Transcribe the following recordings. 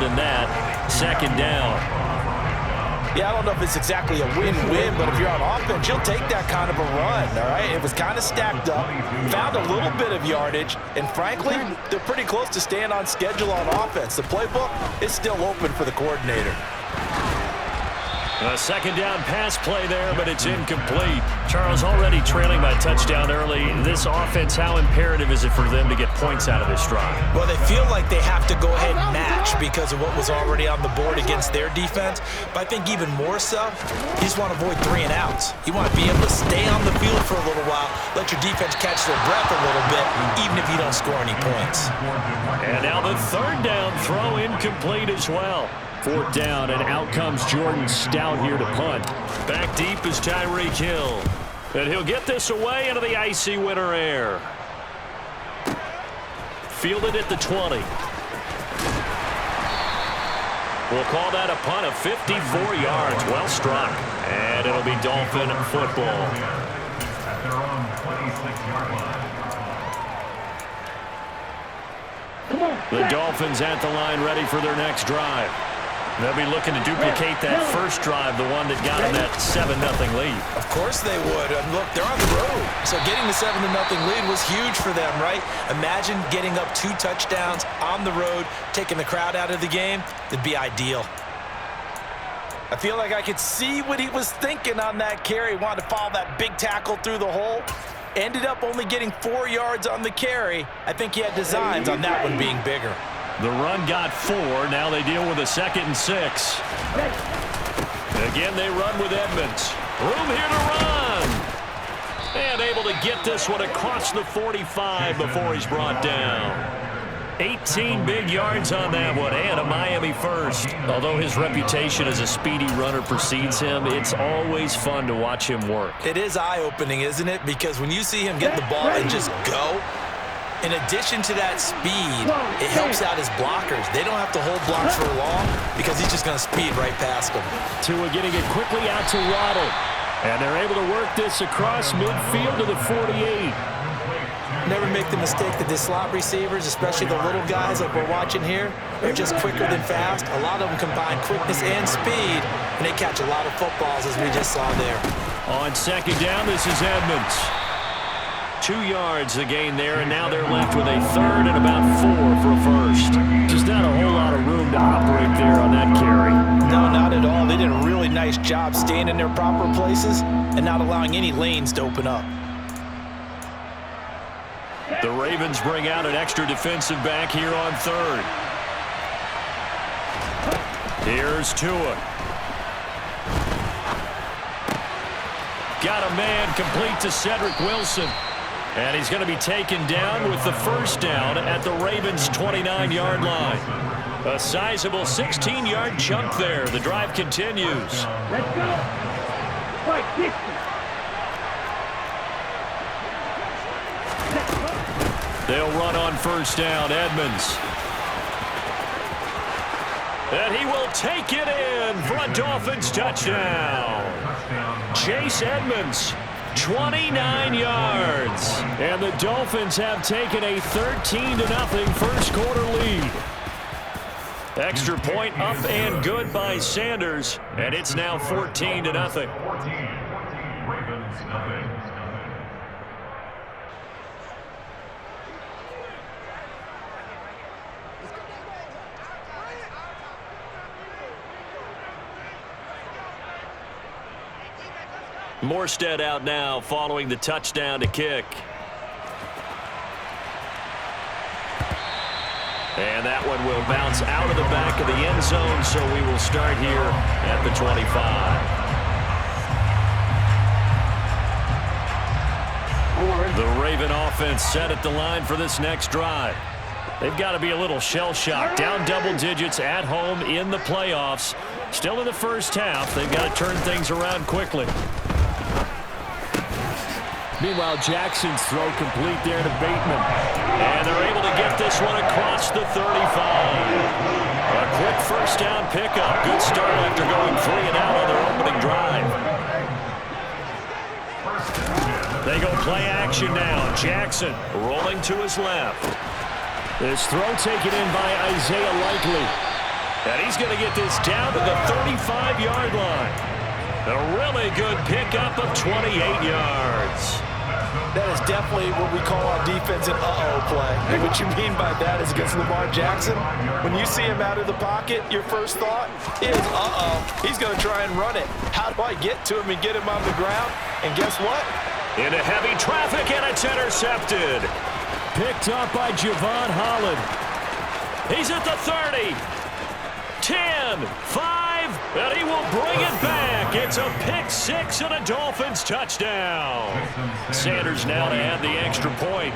than that. Second down. Yeah, I don't know if it's exactly a win-win, but if you're on offense, you'll take that kind of a run, all right? It was kind of stacked up, found a little bit of yardage, and frankly, they're pretty close to staying on schedule on offense. The playbook is still open for the coordinator. A second down pass play there, but it's incomplete. Charles, already trailing by touchdown early. This offense, how imperative is it for them to get points out of this drive? Well, they feel like they have to go ahead and match because of what was already on the board against their defense. But I think even more so, you just want to avoid 3 and outs. You want to be able to stay on the field for a little while, let your defense catch their breath a little bit, even if you don't score any points. And now the third down throw incomplete as well. Fourth down, and out comes Jordan Stout here to punt. Back deep is Tyreek Hill. And he'll get this away into the icy winter air. Fielded at the 20. We'll call that a punt of 54 yards. Well struck. And it'll be Dolphin football. The Dolphins at the line ready for their next drive. They'll be looking to duplicate that first drive, the one that got them that 7-0 lead. Of course they would. And look, they're on the road. So getting the 7-0 lead was huge for them, right? Imagine getting up 2 touchdowns on the road, taking the crowd out of the game. It'd be ideal. I feel like I could see what he was thinking on that carry. Wanted to follow that big tackle through the hole. Ended up only getting 4 yards on the carry. I think he had designs on that one being bigger. The run got 4. Now they deal with a 2nd and 6. Again, they run with Edmonds. Room here to run. And able to get this one across the 45 before he's brought down. 18 big yards on that one, and a Miami first. Although his reputation as a speedy runner precedes him, it's always fun to watch him work. It is eye-opening, isn't it? Because when you see him get the ball and just go, in addition to that speed, it helps out his blockers. They don't have to hold blocks for long because he's just going to speed right past them. Tua getting it quickly out to Waddle. And they're able to work this across midfield to the 48. Never make the mistake that the slot receivers, especially the little guys like we're watching here, they're just quicker than fast. A lot of them combine quickness and speed, and they catch a lot of footballs as we just saw there. On second down, this is Edmonds. 2 yards the gain there, and now they're left with a third and about 4 for a first. Just not a whole lot of room to operate there on that carry. No, not at all. They did a really nice job staying in their proper places and not allowing any lanes to open up. The Ravens bring out an extra defensive back here on third. Here's Tua. Got a man complete to Cedric Wilson. And he's going to be taken down with the first down at the Ravens' 29-yard line. A sizable 16-yard chunk there. The drive continues. Let's go. Right, 60. They'll run on first down. Edmonds. And he will take it in for a Dolphins touchdown. Chase Edmonds, 29 yards. And the Dolphins have taken a 13-0 first quarter lead. Extra point up and good by Sanders. And it's now 14-0. Morstead out now following the touchdown to kick. And that one will bounce out of the back of the end zone, so we will start here at the 25. The Raven offense set at the line for this next drive. They've got to be a little shell-shocked. Down double digits at home in the playoffs. Still in the first half. They've got to turn things around quickly. Meanwhile, Jackson's throw complete there to Bateman. And they're able to get this one across the 35. A quick first down pickup. Good start after going 3 and out on their opening drive. They go play action now. Jackson rolling to his left. This throw taken in by Isaiah Likely. And he's going to get this down to the 35-yard line. A really good pickup of 28 yards. That is definitely what we call on defense an uh-oh play. And what you mean by that is against Lamar Jackson, when you see him out of the pocket, your first thought is, uh-oh, he's going to try and run it. How do I get to him and get him on the ground? And guess what? Into heavy traffic, and it's intercepted. Picked up by Javon Holland. He's at the 30. 10, 5, and he will bring it back. It's a pick six and a Dolphins touchdown. Sanders now to add the extra point.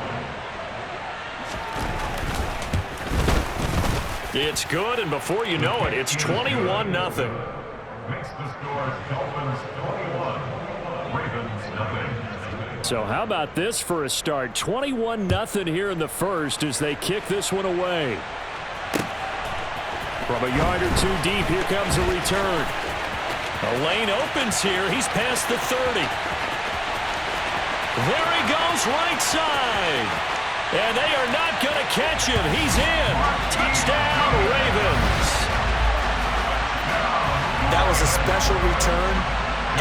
It's good, and before you know it, it's 21-0. Makes the score Dolphins 21, Ravens nothing. So how about this for a start? 21-0 here in the first as they kick this one away. From a yard or two deep, here comes a return. A lane opens here. He's past the 30. There he goes, right side. And they are not going to catch him. He's in. Touchdown, Ravens. That was a special return,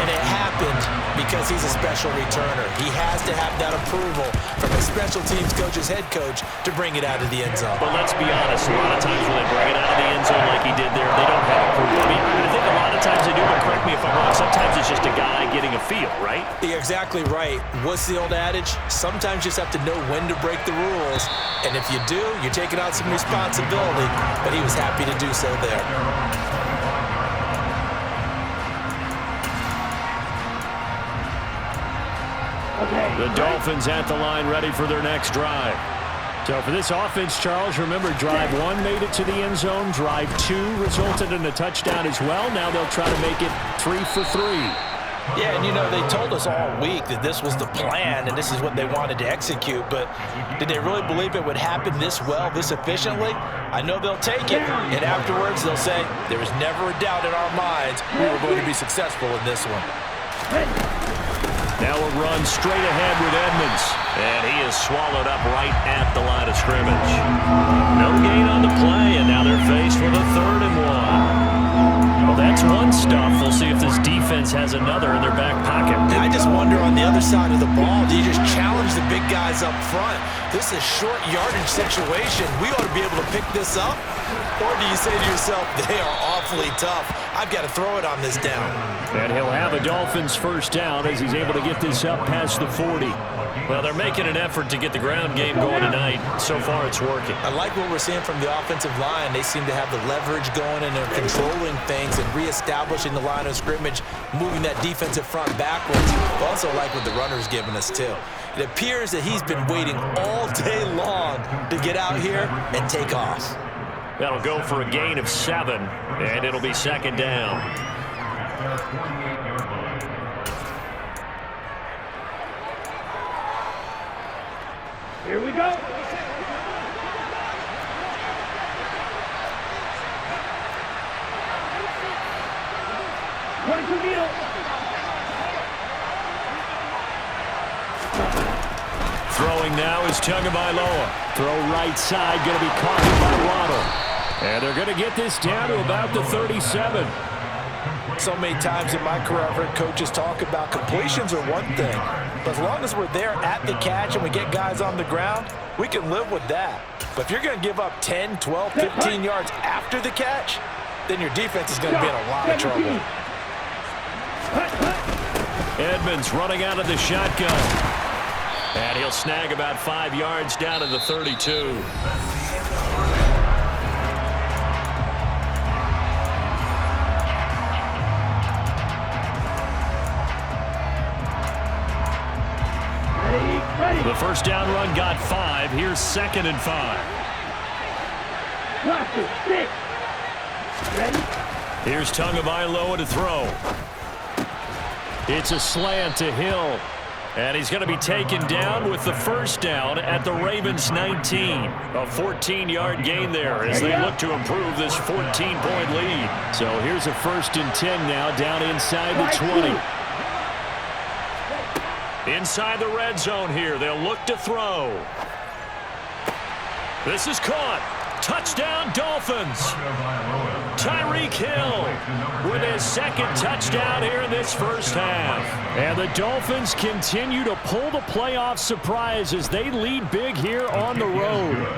and it happened because he's a special returner. He has to have that approval from his special teams coach's head coach to bring it out of the end zone. But let's be honest, a lot of times when they bring it out of the end zone like he did there, they don't have approval. I mean, I think a lot of times they do, but correct me if I'm wrong, sometimes it's just a guy getting a feel, right? You're exactly right. What's the old adage? Sometimes you just have to know when to break the rules, and if you do, you're taking on some responsibility, but he was happy to do so there. The Dolphins at the line ready for their next drive. So for this offense, Charles, remember drive one made it to the end zone. Drive two resulted in a touchdown as well. Now they'll try to make it 3 for 3. Yeah, and you know, they told us all week that this was the plan and this is what they wanted to execute, but did they really believe it would happen this well, this efficiently? I know they'll take it, and afterwards they'll say, there was never a doubt in our minds we were going to be successful in this one. Now a run straight ahead with Edmonds. And he is swallowed up right at the line of scrimmage. No gain on the play, and now they're faced with a 3rd and 1. Well, that's one stuff. We'll see if this defense has another in their back pocket. And I just wonder on the other side of the ball, do you just challenge the big guys up front? This is a short yardage situation. We ought to be able to pick this up. Or do you say to yourself, they are awfully tough. I've got to throw it on this down. And he'll have a Dolphins first down as he's able to get this up past the 40. Well, they're making an effort to get the ground game going tonight. So far, it's working. I like what we're seeing from the offensive line. They seem to have the leverage going, and they're controlling things and reestablishing the line of scrimmage, moving that defensive front backwards. I also like what the runner's giving us, too. It appears that he's been waiting all day long to get out here and take off. That'll go for a gain of 7, and it'll be 2nd down. Here we go. Throwing now is Tagovailoa. Throw right side, going to be caught by Waddle. And they're going to get this down to about the 37. So many times in my career, I've heard coaches talk about completions are one thing. But as long as we're there at the catch and we get guys on the ground, we can live with that. But if you're going to give up 10, 12, 15 yards after the catch, then your defense is going to be in a lot of trouble. Edmonds running out of the shotgun. And he'll snag about 5 yards down to the 32. The first down run got 5. Here's 2nd and 5. Here's Tagovailoa to throw. It's a slant to Hill. And he's going to be taken down with the first down at the Ravens 19. A 14-yard gain there as they look to improve this 14-point lead. So here's a 1st and 10 now down inside the 20. Inside the red zone here. They'll look to throw. This is caught. Touchdown, Dolphins. Tyreek Hill with his second touchdown here in this first half. And the Dolphins continue to pull the playoff surprise as they lead big here on the road.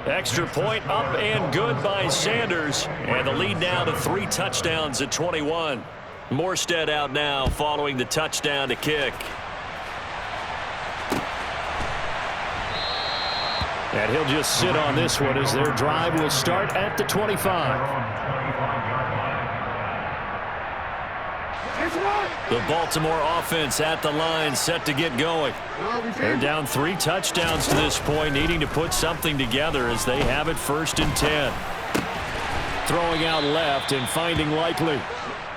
Extra point up and good by Sanders. And the lead now to 3 touchdowns at 21. Morstead out now following the touchdown to kick. And he'll just sit on this one as their drive will start at the 25. The Baltimore offense at the line, set to get going. They're down 3 touchdowns to this point, needing to put something together as they have it 1st and 10. Throwing out left and finding Likely.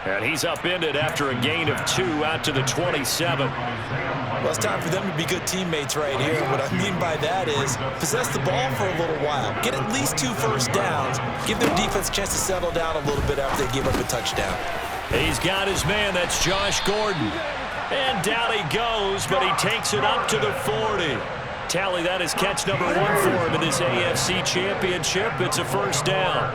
And he's upended after a gain of 2 out to the 27. Well, it's time for them to be good teammates right here. What I mean by that is possess the ball for a little while. Get at least 2 first downs. Give their defense a chance to settle down a little bit after they give up a touchdown. He's got his man. That's Josh Gordon. And down he goes, but he takes it up to the 40. Tally, that is catch number 1 for him in this AFC Championship. It's a first down.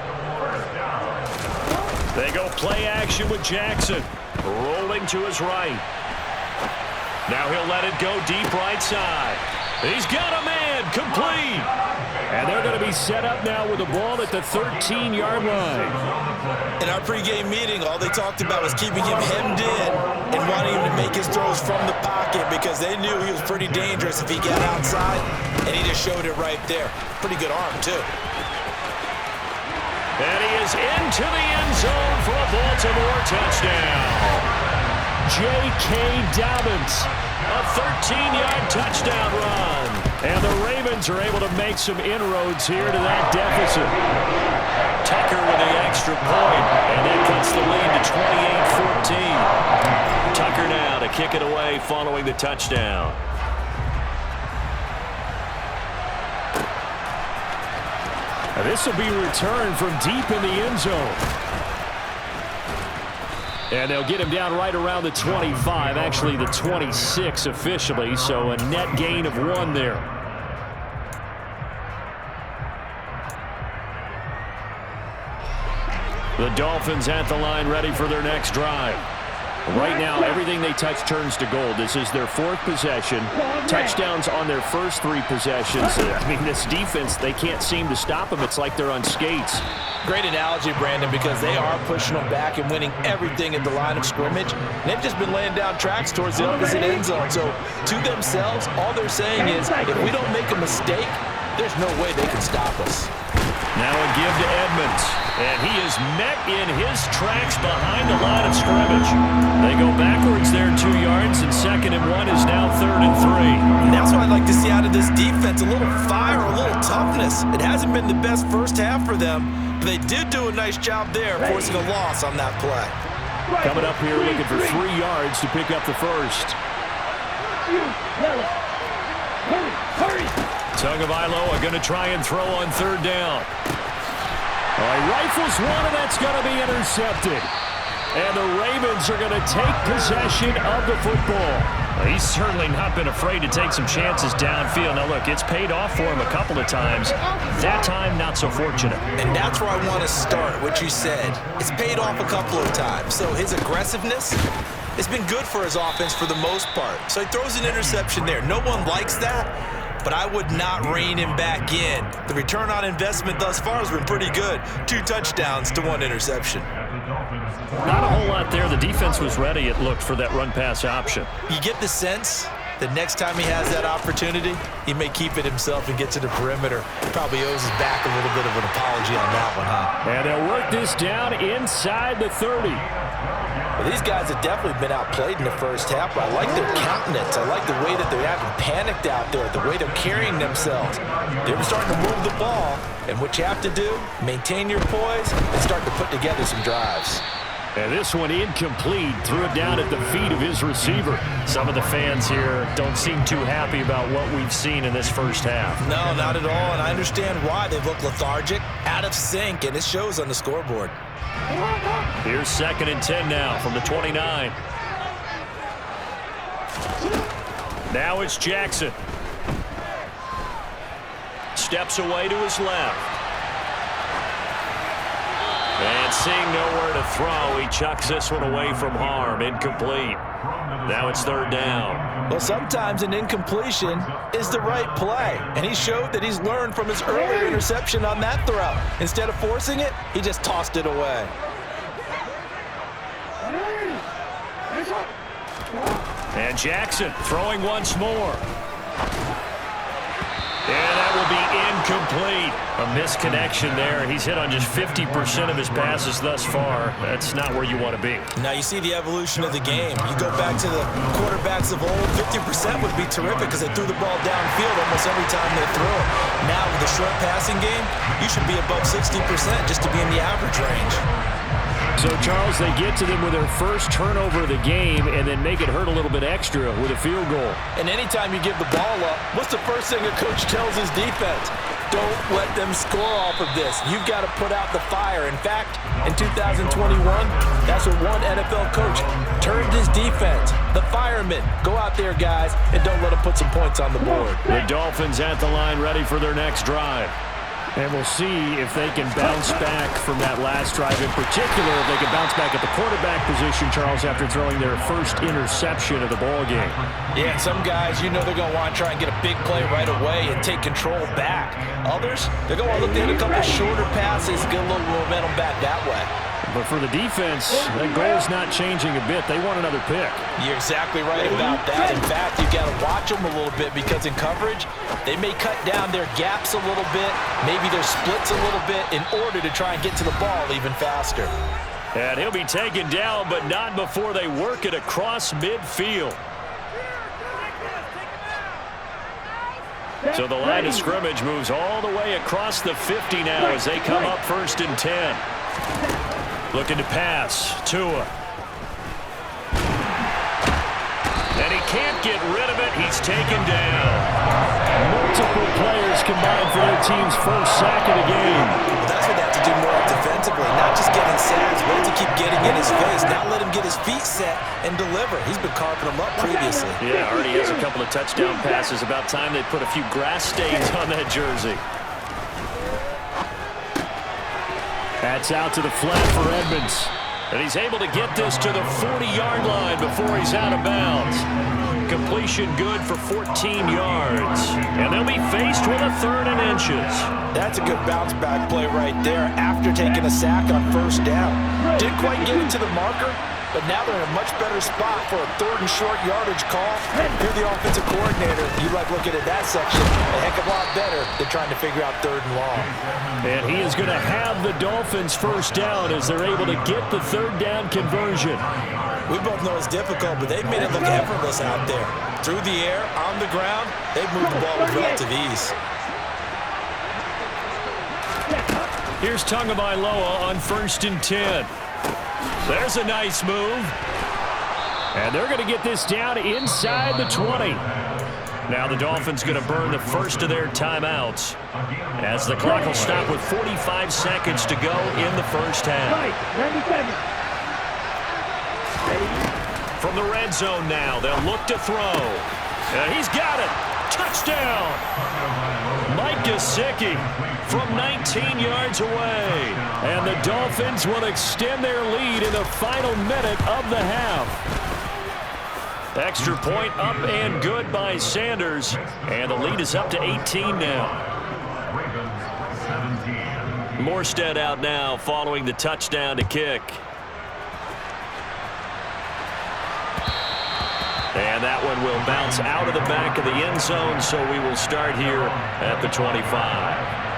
They go play action with Jackson. Rolling to his right. Now he'll let it go deep right side. He's got a man. Complete. And they're going to be set up now with the ball at the 13-yard line. In our pregame meeting, all they talked about was keeping him hemmed in and wanting him to make his throws from the pocket because they knew he was pretty dangerous if he got outside, and he just showed it right there. Pretty good arm, too. And he is into the end zone for a Baltimore touchdown. J.K. Dobbins, a 13-yard touchdown run. And the Ravens are able to make some inroads here to that deficit. Tucker with the extra point, and that cuts the lead to 28-14. Tucker now to kick it away following the touchdown. This will be returned from deep in the end zone. And they'll get him down right around the 25, actually the 26 officially, so a net gain of 1 there. The Dolphins at the line ready for their next drive. Right now, everything they touch turns to gold. This is their 4th possession. Touchdowns on their first 3 possessions. I mean, this defense, they can't seem to stop them. It's like they're on skates. Great analogy, Brandon, because they are pushing them back and winning everything at the line of scrimmage. They've just been laying down tracks towards the opposite end zone. So, to themselves, all they're saying is, if we don't make a mistake, there's no way they can stop us. Now a give to Edmonds. And he is met in his tracks behind the line of scrimmage. They go backwards there 2 yards, and 2nd and 1 is now 3rd and 3. And that's what I'd like to see out of this defense, a little fire, a little toughness. It hasn't been the best first half for them, but they did do a nice job there, forcing a loss on that play. Coming up here looking for 3 yards to pick up the first. Hurry! Tagovailoa going to try and throw on 3rd down. He rifles one, and that's going to be intercepted. And the Ravens are going to take possession of the football. He's certainly not been afraid to take some chances downfield. Now, look, it's paid off for him a couple of times. That time, not so fortunate. And that's where I want to start, what you said. It's paid off a couple of times. So his aggressiveness, it's been good for his offense for the most part. So he throws an interception there. No one likes that. But I would not rein him back in. The return on investment thus far has been pretty good. 2 touchdowns to 1 interception. Not a whole lot there. The defense was ready, it looked, for that run-pass option. You get the sense that next time he has that opportunity, he may keep it himself and get to the perimeter. Probably owes his back a little bit of an apology on that one, huh? And they'll work this down inside the 30. Well, these guys have definitely been outplayed in the first half, but I like their countenance. I like the way that they haven't panicked out there, the way they're carrying themselves. They're starting to move the ball, and what you have to do, maintain your poise and start to put together some drives. And this one incomplete. Threw it down at the feet of his receiver. Some of the fans here don't seem too happy about what we've seen in this first half. No, not at all, and I understand why. They look lethargic, out of sync, and it shows on the scoreboard. Here's 2nd and 10 now from the 29. Now it's Jackson. Steps away to his left. And seeing nowhere to throw, he chucks this one away from harm. Incomplete. Now it's third down. Well, sometimes an incompletion is the right play, and he showed that he's learned from his earlier interception on that throw. Instead of forcing it, he just tossed it away. And Jackson throwing once more. And that will be incomplete. A misconnection there. He's hit on just 50% of his passes thus far. That's not where you want to be. Now you see the evolution of the game. You go back to the quarterbacks of old, 50% would be terrific because they threw the ball downfield almost every time they threw it. Now with the short passing game, you should be above 60% just to be in the average range. So, Charles, they get to them with their first turnover of the game and then make it hurt a little bit extra with a field goal. And anytime you give the ball up, what's the first thing a coach tells his defense? Don't let them score off of this. You've got to put out the fire. In fact, in 2021, that's what one NFL coach termed his defense. The firemen. Go out there, guys, and don't let them put some points on the board. The Dolphins at the line ready for their next drive. And we'll see if they can bounce back from that last drive. In particular, if they can bounce back at the quarterback position, Charles, after throwing their first interception of the ball game. Yeah, some guys, you know they're going to want to try and get a big play right away and take control back. Others, they're going to want to look at a couple shorter passes, get a little momentum back that way. But for the defense, that goal is not changing a bit. They want another pick. You're exactly right about that. In fact, you've got to watch them a little bit because in coverage, they may cut down their gaps a little bit, maybe their splits a little bit in order to try and get to the ball even faster. And he'll be taken down, but not before they work it across midfield. So the line of scrimmage moves all the way across the 50 now as they come up 1st and 10. Looking to pass. Tua. And he can't get rid of it. He's taken down. Multiple players combined for their team's first sack of the game. Well, that's what they have to do more defensively, not just getting sacks, but to keep getting in his face. Now let him get his feet set and deliver. He's been carving them up previously. Yeah, already has a couple of touchdown passes. About time they put a few grass stains on that jersey. That's out to the flat for Edmonds. And he's able to get this to the 40-yard line before he's out of bounds. Completion good for 14 yards. And they'll be faced with a 3rd and inches. That's a good bounce back play right there after taking a sack on 1st down. Didn't quite get it to the marker, but now they're in a much better spot for a 3rd and short yardage call. You're the offensive coordinator. You like looking at that section a heck of a lot better than trying to figure out 3rd and long. And he is going to have the Dolphins 1st down as they're able to get the 3rd down conversion. We both know it's difficult, but they've made it look effortless out there. Through the air, on the ground, they've moved the ball with relative ease. Here's Tagovailoa on 1st and 10. There's a nice move. And they're going to get this down inside the 20. Now the Dolphins going to burn the first of their timeouts as the clock will stop with 45 seconds to go in the first half. From the red zone now, they'll look to throw. And he's got it. Touchdown. Mike Gesicki from 19 yards away. And the Dolphins will extend their lead in the final minute of the half. Extra point up and good by Sanders. And the lead is up to 18 now. Morstead out now following the touchdown to kick. And that one will bounce out of the back of the end zone, so we will start here at the 25.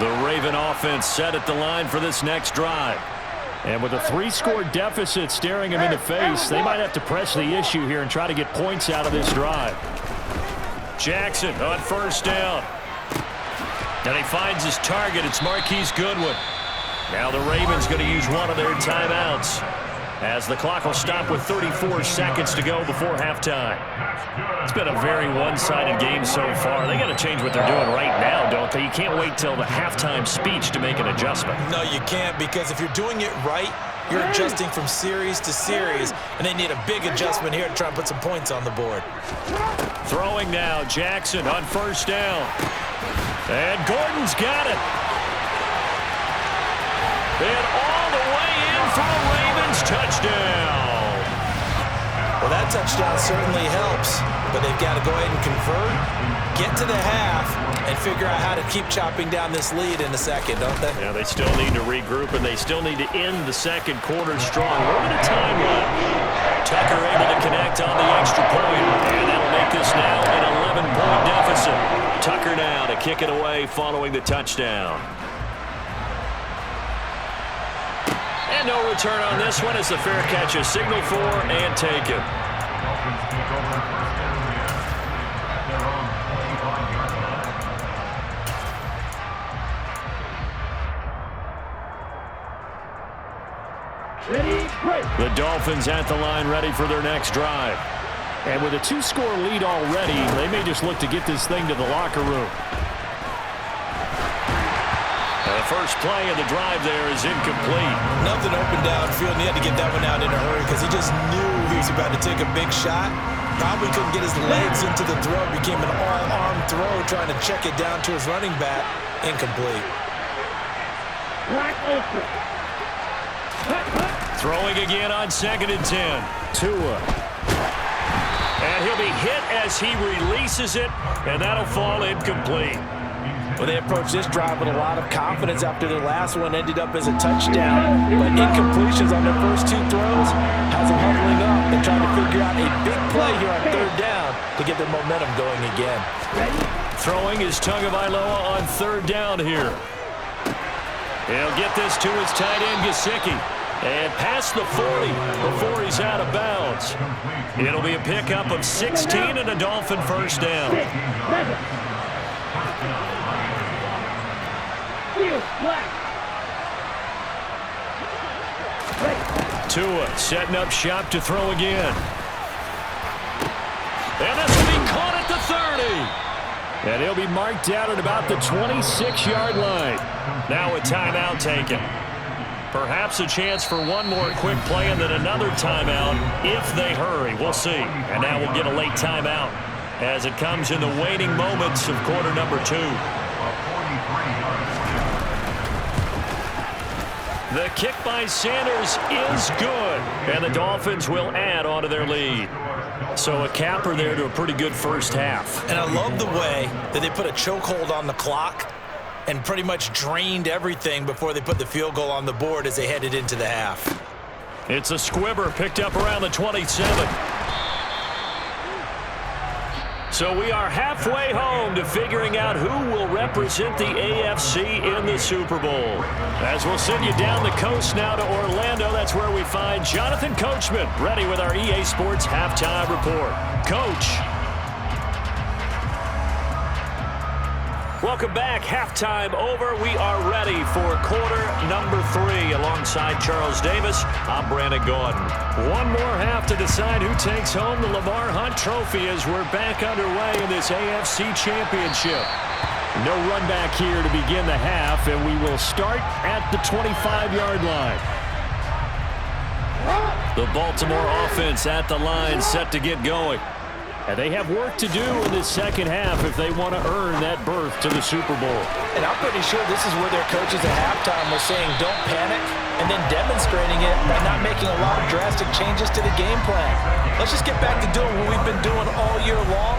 The Raven offense set at the line for this next drive. And with a 3-score deficit staring him in the face, they might have to press the issue here and try to get points out of this drive. Jackson on 1st down. And he finds his target. It's Marquise Goodwin. Now the Ravens going to use one of their timeouts. as the clock will stop with 34 seconds to go before halftime. It's been a very one-sided game so far. They got to change what they're doing right now, don't they? You can't wait till the halftime speech to make an adjustment. No, you can't, because if you're doing it right, you're adjusting from series to series, and they need a big adjustment here to try and put some points on the board. Throwing now, Jackson on first down. And Gordon's got it. And all the way in for a Ravens touchdown. Well, that touchdown certainly helps, but they've got to go ahead and convert, get to the half, and figure out how to keep chopping down this lead in the second, don't they? Yeah, they still need to regroup, and they still need to end the second quarter strong. A little bit of time left. Tucker able to connect on the extra point, and that'll make this now an 11-point deficit. Tucker now to kick it away following the touchdown. And no return on this one as the fair catch is signaled for and taken. Dolphins take over first down at their own 25-yard line. Ready, break. The Dolphins at the line ready for their next drive. And with a 2-score lead already, they may just look to get this thing to the locker room. The first play of the drive there is incomplete. Nothing open downfield, and he had to get that one out in a hurry because he just knew he was about to take a big shot. Probably couldn't get his legs into the throw. Became an all-arm throw, trying to check it down to his running back. Incomplete. Black open. Throwing again on 2nd and 10. Tua. And he'll be hit as he releases it, and that'll fall incomplete. Well, they approached this drive with a lot of confidence after their last one ended up as a touchdown. But incompletions on their first 2 throws has them huddling up and trying to figure out a big play here on 3rd down to get their momentum going again. Throwing is Tagovailoa on 3rd down here. He'll get this to his tight end, Gesicki. And past the 40 before he's out of bounds. It'll be a pickup of 16 and a Dolphin first down. Tua setting up shop to throw again. And this will be caught at the 30. And he'll be marked out at about the 26-yard line. Now a timeout taken. Perhaps a chance for one more quick play and then another timeout if they hurry. We'll see. And now we'll get a late timeout as it comes in the waning moments of quarter number 2. The kick by Sanders is good, and the Dolphins will add on to their lead. So a capper there to a pretty good first half. And I love the way that they put a chokehold on the clock and pretty much drained everything before they put the field goal on the board as they headed into the half. It's a squibber picked up around the 27. So we are halfway home to figuring out who will represent the AFC in the Super Bowl. As we'll send you down the coast now to Orlando, that's where we find Jonathan Coachman, ready with our EA Sports Halftime Report. Coach. Welcome back. Halftime over. We are ready for quarter number 3. Alongside Charles Davis, I'm Brandon Gordon. One more half to decide who takes home the Lamar Hunt Trophy as we're back underway in this AFC Championship. No run back here to begin the half, and we will start at the 25-yard line. The Baltimore offense at the line, set to get going. And they have work to do in this second half if they want to earn that berth to the Super Bowl. And I'm pretty sure this is where their coaches at halftime were saying don't panic, and then demonstrating it by not making a lot of drastic changes to the game plan. Let's just get back to doing what we've been doing all year long.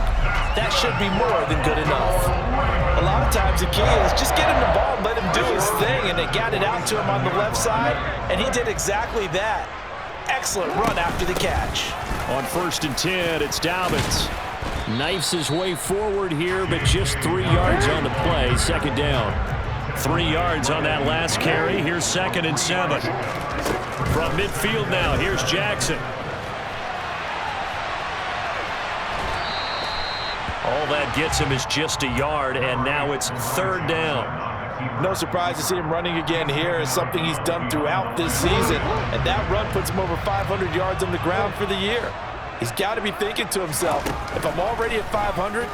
That should be more than good enough. A lot of times the key is just get him the ball and let him do his thing, and they got it out to him on the left side, and he did exactly that. Excellent run after the catch. On 1st and 10, it's Dobbins. Knifes his way forward here, but just 3 yards on the play. Second down. 3 yards on that last carry. Here's 2nd and 7. From midfield now, here's Jackson. All that gets him is just a yard, and now it's 3rd down. No surprise to see him running again here. It's something he's done throughout this season. And that run puts him over 500 yards on the ground for the year. He's got to be thinking to himself, if I'm already at 500,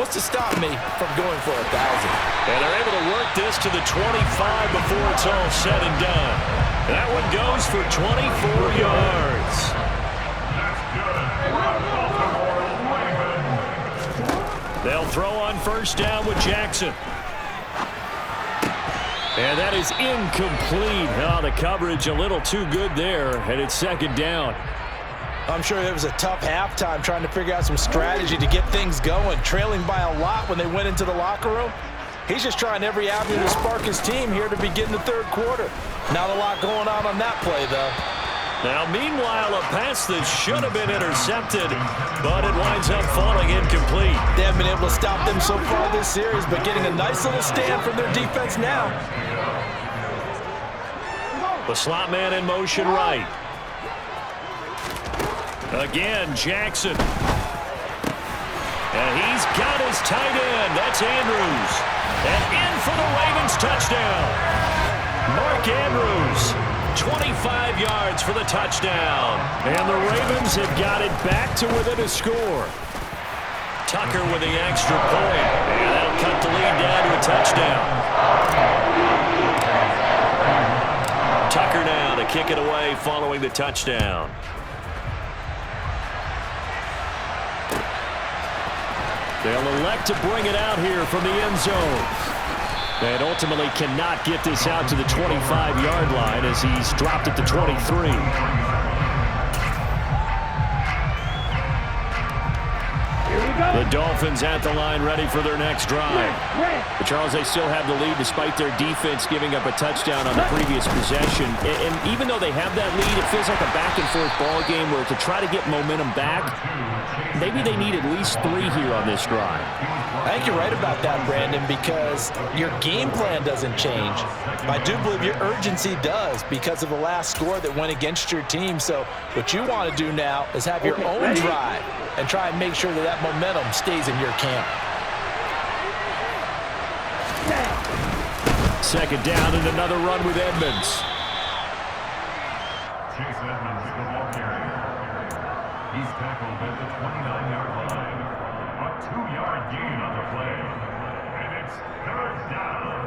what's to stop me from going for 1,000? And they're able to work this to the 25 before it's all said and done. That one goes for 24 yards. They'll throw on first down with Jackson. And that is incomplete. Oh, the coverage a little too good there, and it's second down. I'm sure it was a tough halftime trying to figure out some strategy to get things going, trailing by a lot when they went into the locker room. He's just trying every avenue to spark his team here to begin the third quarter. Not a lot going on that play, though. Now, meanwhile, a pass that should have been intercepted, but it winds up falling incomplete. They haven't been able to stop them so far this series, but getting a nice little stand from their defense now. The slot man in motion right. Again, Jackson. And he's got his tight end. That's Andrews. And in for the Ravens touchdown. Mark Andrews, 25 yards for the touchdown. And the Ravens have got it back to within a score. Tucker with the extra point. And that'll cut the lead down to a touchdown. Tucker now to kick it away following the touchdown. They'll elect to bring it out here from the end zone. And ultimately cannot get this out to the 25-yard line as he's dropped it to 23. The Dolphins at the line ready for their next drive. But Charles, they still have the lead despite their defense giving up a touchdown on the previous possession. And even though they have that lead, it feels like a back-and-forth ball game where to try to get momentum back, maybe they need at least 3 here on this drive. I think you're right about that, Brandon, because your game plan doesn't change. I do believe your urgency does because of the last score that went against your team. So what you want to do now is have your own drive and try and make sure that that momentum stays in your camp. Second down and another run with Edmonds. Chase Edmonds, the ball carrier. He's tackled at the 29-yard line. A 2-yard gain on the play. And it's third down.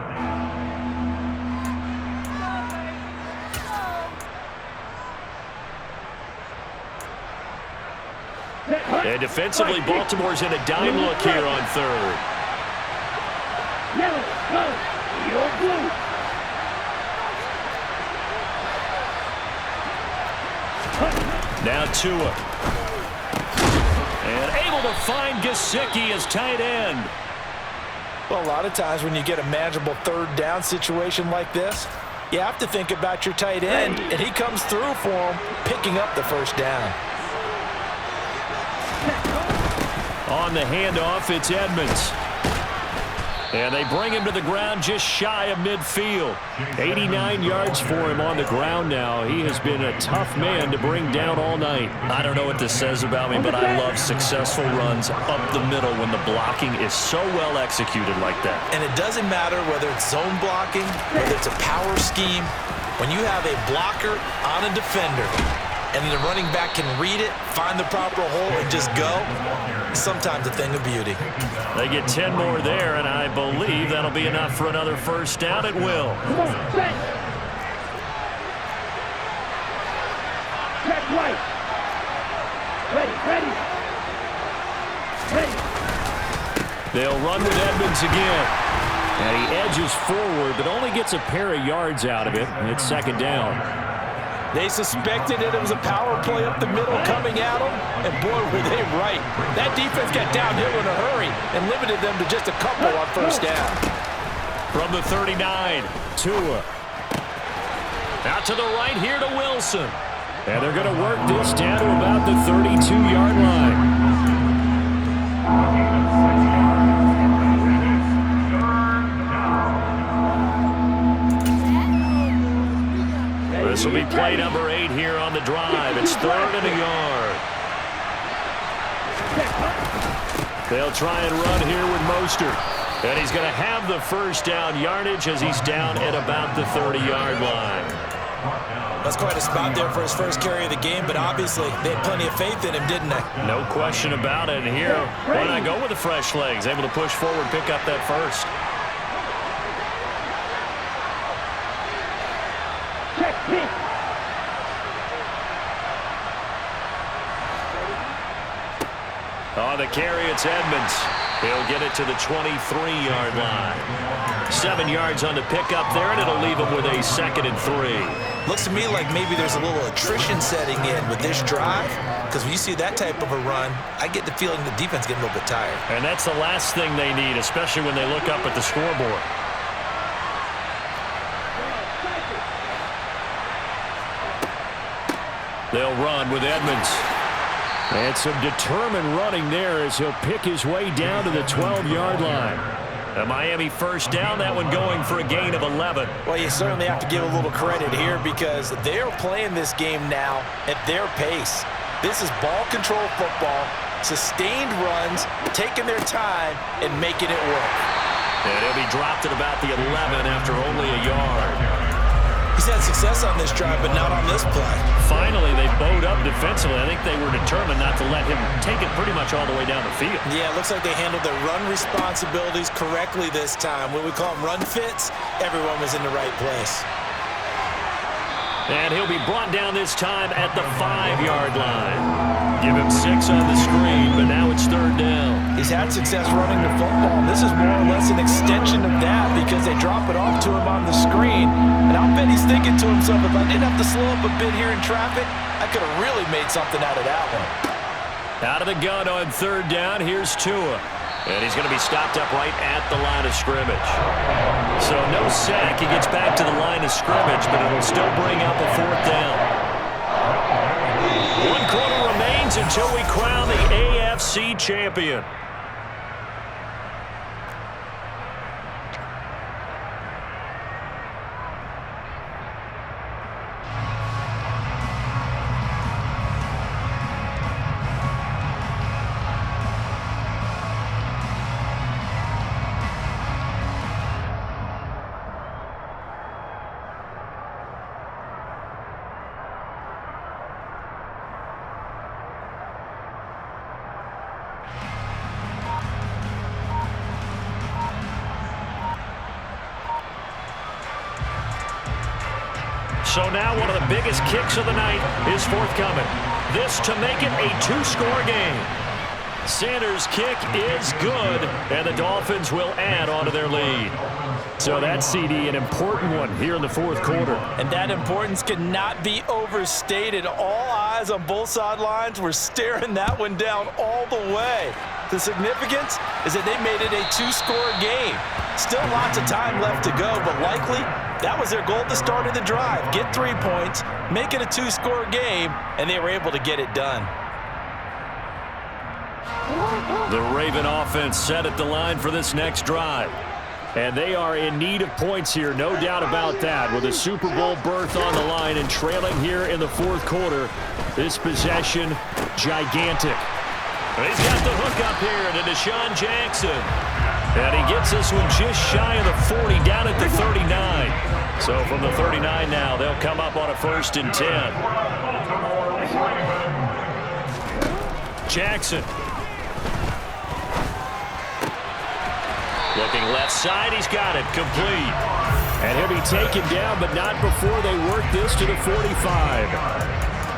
And defensively, Baltimore's in a dime look here on third. Yellow, go, you're blue. Now Tua. And able to find Gesicki as tight end. Well, a lot of times when you get a manageable third down situation like this, you have to think about your tight end, and he comes through for him, picking up the first down. On the handoff, it's Edmonds. And they bring him to the ground just shy of midfield. 89 yards for him on the ground now. He has been a tough man to bring down all night. I don't know what this says about me, but I love successful runs up the middle when the blocking is so well executed like that. And it doesn't matter whether it's zone blocking, whether it's a power scheme. When you have a blocker on a defender, and the running back can read it, find the proper hole, and just go, sometimes a thing of beauty. They get 10 more there, and I believe that'll be enough for another first down. It will. Come on, set. Check right. Ready, ready. Ready. They'll run with Edmonds again. And he edges forward, but only gets a pair of yards out of it. And it's second down. They suspected it was a power play up the middle coming at them, and boy, were they right. That defense got downhill in a hurry and limited them to just a couple on first down. From the 39, Tua. Out to the right here to Wilson. And they're going to work this down to about the 32-yard line. This will be play number 8 here on the drive. It's 3rd and a yard. They'll try and run here with Mostert. And he's going to have the first down yardage as he's down at about the 30-yard line. That's quite a spot there for his first carry of the game, but obviously they had plenty of faith in him, didn't they? No question about it. And here, why not go with the fresh legs? Able to push forward, pick up that first. Check pitch. On the carry, it's Edmonds. He'll get it to the 23-yard line. 7 yards on the pickup there, and it'll leave him with a 2nd and 3. Looks to me like maybe there's a little attrition setting in with this drive, because when you see that type of a run, I get the feeling the defense getting a little bit tired. And that's the last thing they need, especially when they look up at the scoreboard. They'll run with Edmonds. And some determined running there as he'll pick his way down to the 12-yard line. A Miami first down, that one going for a gain of 11. Well, you certainly have to give a little credit here because they're playing this game now at their pace. This is ball control football, sustained runs, taking their time, and making it work. And he'll be dropped at about the 11 after only a yard. He's had success on this drive, but not on this play. Finally, they bowed up defensively. I think they were determined not to let him take it pretty much all the way down the field. Yeah, it looks like they handled their run responsibilities correctly this time. When we call them run fits, everyone was in the right place. And he'll be brought down this time at the 5-yard line. Give him 6 on the screen, but now it's 3rd down. He's had success running the football. This is more or less an extension of that because they drop it off to him on the screen. And I'll bet he's thinking to himself, if I didn't have to slow up a bit here in traffic, I could have really made something out of that one. Out of the gun on 3rd down, here's Tua. And he's going to be stopped up right at the line of scrimmage. So no sack. He gets back to the line of scrimmage, but it'll still bring up a 4th down. 1 quarter remains until we crown the AFC champion. So now one of the biggest kicks of the night is forthcoming. This to make it a 2-score game. Sanders' kick is good, and the Dolphins will add on to their lead. So that's, CD, an important one here in the 4th quarter. And that importance cannot be overstated. All eyes on both sidelines were staring that one down all the way. The significance is that they made it a 2-score game. Still lots of time left to go, but likely that was their goal at the start of the drive. Get 3 points, make it a 2-score game, and they were able to get it done. The Raven offense set at the line for this next drive. And they are in need of points here, no doubt about that. With a Super Bowl berth on the line and trailing here in the 4th quarter, this possession, gigantic. He's got the hook up here to Deshaun Jackson. And he gets this one just shy of the 40, down at the 39. So from the 39 now, they'll come up on a 1st and 10. Jackson. Looking left side, he's got it, complete. And he'll be taken down, but not before they work this to the 45.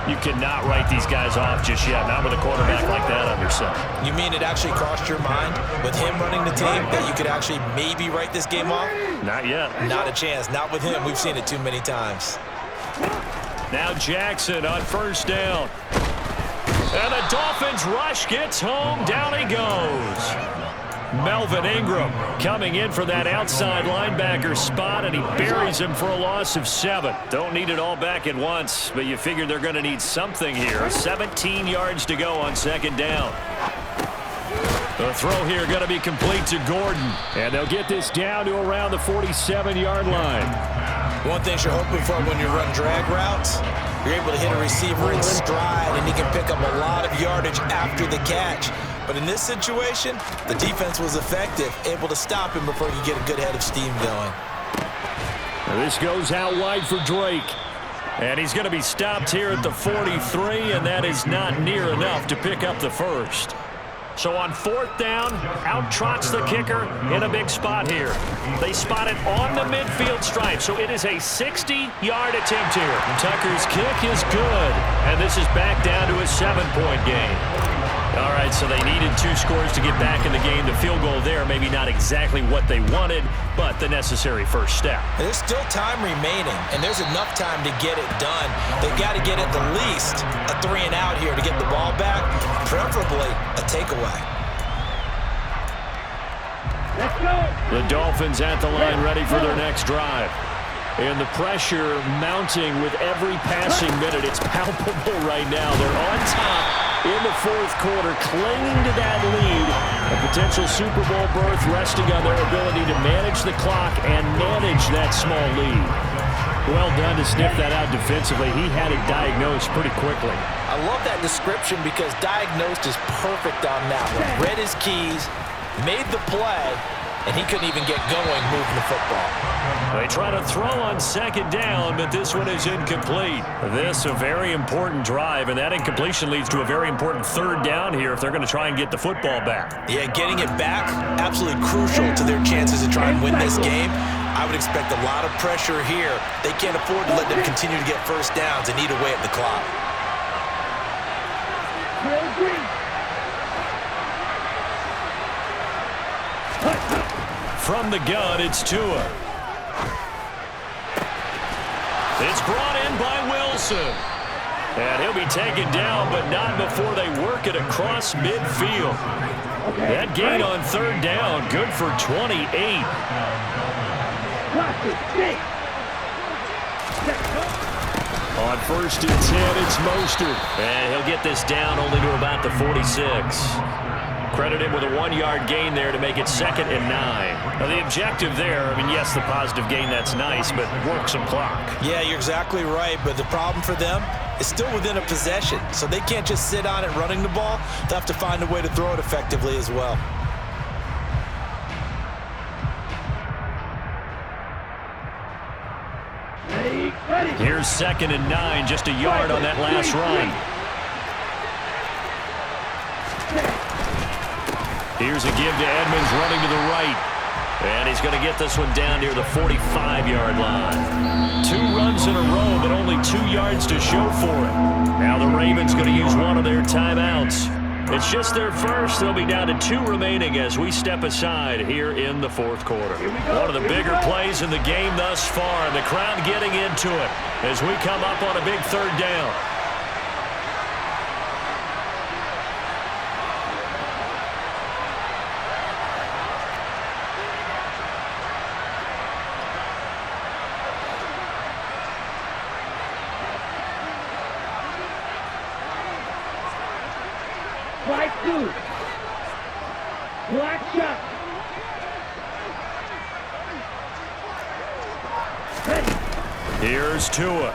You cannot write these guys off just yet, not with a quarterback like that under center. You mean it actually crossed your mind with him running the team that you could actually maybe write this game off? Not yet. Not a chance. Not with him. We've seen it too many times. Now Jackson on 1st down. And the Dolphins rush gets home. Down he goes. Melvin Ingram coming in for that outside linebacker spot, and he buries him for a loss of 7. Don't need it all back at once, but you figure they're going to need something here. 17 yards to go on 2nd down. The throw here going to be complete to Gordon, and they'll get this down to around the 47-yard line. One thing you're hoping for when you run drag routes, you're able to hit a receiver in stride, and he can pick up a lot of yardage after the catch. But in this situation, the defense was effective, able to stop him before he could get a good head of steam going. This goes out wide for Drake. And he's going to be stopped here at the 43, and that is not near enough to pick up the first. So on 4th down, out trots the kicker in a big spot here. They spot it on the midfield stripe, so it is a 60-yard attempt here. Tucker's kick is good, and this is back down to a 7-point game. All right, so they needed 2 scores to get back in the game. The field goal there, maybe not exactly what they wanted, but the necessary first step. There's still time remaining, and there's enough time to get it done. They've got to get at the least a 3-and-out here to get the ball back, preferably a takeaway. Let's go. The Dolphins at the line ready for their next drive. And the pressure mounting with every passing minute. It's palpable right now. They're on top in the 4th quarter, clinging to that lead. A potential Super Bowl berth resting on their ability to manage the clock and manage that small lead. Well done to sniff that out defensively. He had it diagnosed pretty quickly. I love that description because diagnosed is perfect on that one. Read his keys, made the play, and he couldn't even get going moving the football. They try to throw on 2nd down, but this one is incomplete. This a very important drive, and that incompletion leads to a very important 3rd down here if they're going to try and get the football back. Yeah, getting it back, absolutely crucial to their chances to try and win this game. I would expect a lot of pressure here. They can't afford to let them continue to get first downs and eat away at the clock. From the gun, it's Tua. It's brought in by Wilson. And he'll be taken down, but not before they work it across midfield. That gain on 3rd down, good for 28. On 1st and 10, it's Mostert. And he'll get this down only to about the 46. Credit him with a 1-yard gain there to make it 2nd and 9. Now the objective there, I mean, yes, the positive gain, that's nice, but work some clock. Yeah, you're exactly right, but the problem for them is still within a possession, so they can't just sit on it running the ball. They'll have to find a way to throw it effectively as well. Here's 2nd and 9, just a yard on that last run. Here's a give to Edmonds running to the right. And he's going to get this one down near the 45-yard line. 2 runs in a row, but only 2 yards to show for it. Now the Ravens going to use one of their timeouts. It's just their first. They'll be down to 2 remaining as we step aside here in the 4th quarter. One of the bigger plays in the game thus far, and the crowd getting into it as we come up on a big 3rd down. Black shot. Ready. Here's Tua.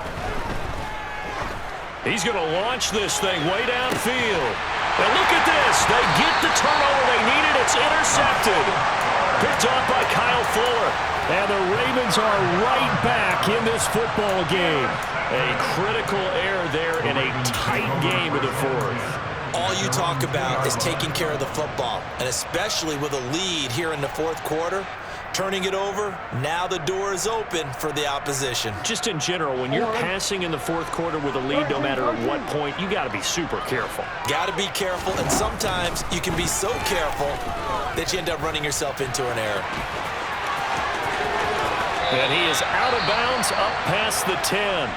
He's going to launch this thing way downfield. And look at this. They get the turnover they needed. It's intercepted. Picked off by Kyle Fuller. And the Ravens are right back in this football game. A critical error there in a tight game of the 4th. All you talk about is taking care of the football, and especially with a lead here in the 4th quarter, turning it over, now the door is open for the opposition. Just in general, when you're passing in the 4th quarter with a lead, no matter at what point, you got to be super careful. Got to be careful, and sometimes you can be so careful that you end up running yourself into an error. And he is out of bounds up past the 10.